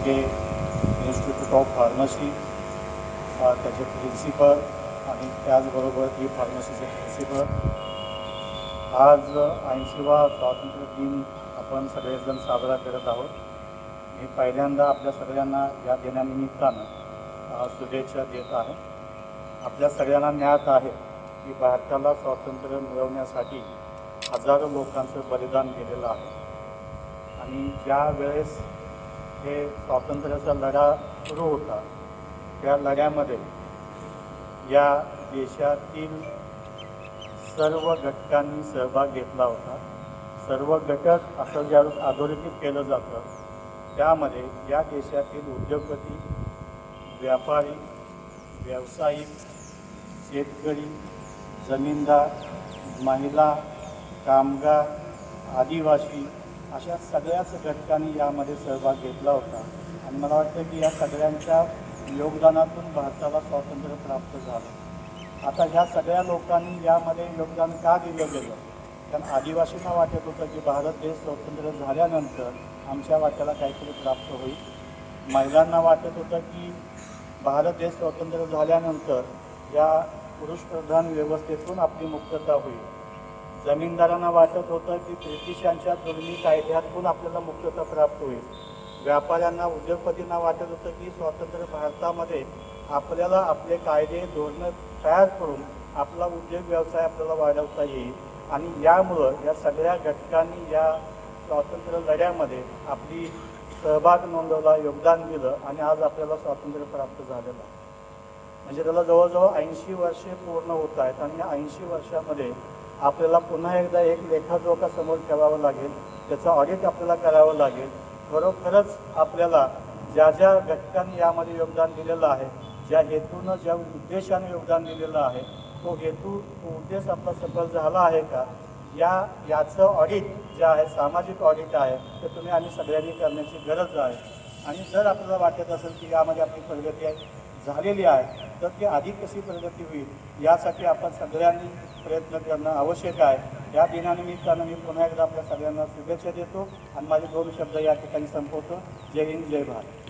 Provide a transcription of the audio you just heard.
घाटगे institute of pharmacy त्याचे principal आणि त्याचबरोबर ही फार्मसीचे प्रिन्सिपल, आज 80वा स्वातंत्र्य दिन आपण सगळेजण साजरा करत आहोत. मी पहिल्यांदा आपल्या सगळ्यांना या दिनानिमित्तानं शुभेच्छा देत आहे. आपल्या सगळ्यांना ज्ञात आहे की भारताला स्वातंत्र्य मिळवण्यासाठी हजारो लोकांचं बलिदान केलेलं आहे आणि ज्या वेळेस हे स्वातंत्र्याचा लढा सुरू होता त्या लढ्यामध्ये या देशातील सर्व घटकांनी सहभाग घेतला होता. सर्व घटक असं ज्यावेळेस अधोरेखित केलं जातं त्यामध्ये या देशातील उद्योगपती, व्यापारी, व्यावसायिक, शेतकरी, जमीनदार, महिला, कामगार, आदिवासी अशा सगळ्याच घटकांनी यामध्ये सहभाग घेतला होता आणि मला वाटतं की या सगळ्यांच्या योगदानातून भारताला स्वातंत्र्य प्राप्त झालं. आता ह्या सगळ्या लोकांनी यामध्ये योगदान का दिलं गेलं? कारण आदिवासींना वाटत होतं की भारत देश स्वतंत्र झाल्यानंतर आमच्या वाट्याला काहीतरी प्राप्त होईल. महिलांना वाटत होतं की भारत देश स्वतंत्र झाल्यानंतर या पुरुषप्रधान व्यवस्थेतून आपली मुक्तता होईल. जमीनदारांना वाटत होतं की ब्रिटिशांच्या जुलमी कायद्यातून आपल्याला मुक्तता प्राप्त होईल. व्यापाऱ्यांना, उद्योगपतींना वाटत होतं की स्वातंत्र्य भारतामध्ये आपल्याला आपले कायदे, धोरणं तयार करून आपला उद्योग व्यवसाय आपल्याला वाढवता येईल आणि यामुळं या सगळ्या घटकांनी या स्वातंत्र्य लढ्यामध्ये आपली सहभाग नोंदवला, योगदान दिलं आणि आज आपल्याला स्वातंत्र्य प्राप्त झालेलं आहे. म्हणजे त्याला जवळजवळ 80 वर्षे पूर्ण होत आहेत आणि या 80 वर्षामध्ये आपल्याला पुन्हा एकदा एक लेखाजोखा समोर ठेवावं लागेल, त्याचं ऑडिट आपल्याला करावं लागेल. खरोखरच आपल्याला ज्या ज्या घटकांनी यामध्ये योगदान दिलेलं आहे, ज्या हेतूनं, ज्या उद्देशाने योगदान दिलेलं आहे, तो हेतू, तो उद्देश आपला सफल झाला आहे का, याचं ऑडिट जे आहे, सामाजिक ऑडिट आहे, ते तुम्ही आम्ही सगळ्यांनी करण्याची गरज आहे. आणि जर आपल्याला वाटत असेल की यामध्ये आपली प्रगती झालेली आहे तर ती अधिक कशी प्रगती होईल यासाठी आपण सगळ्यांनी प्रयत्न करणं आवश्यक आहे. या दिनानिमित्तानं मी पुन्हा एकदा आपल्या सगळ्यांना शुभेच्छा देतो आणि माझे 2 शब्द या ठिकाणी संपवतो. जय हिंद, जय भारत.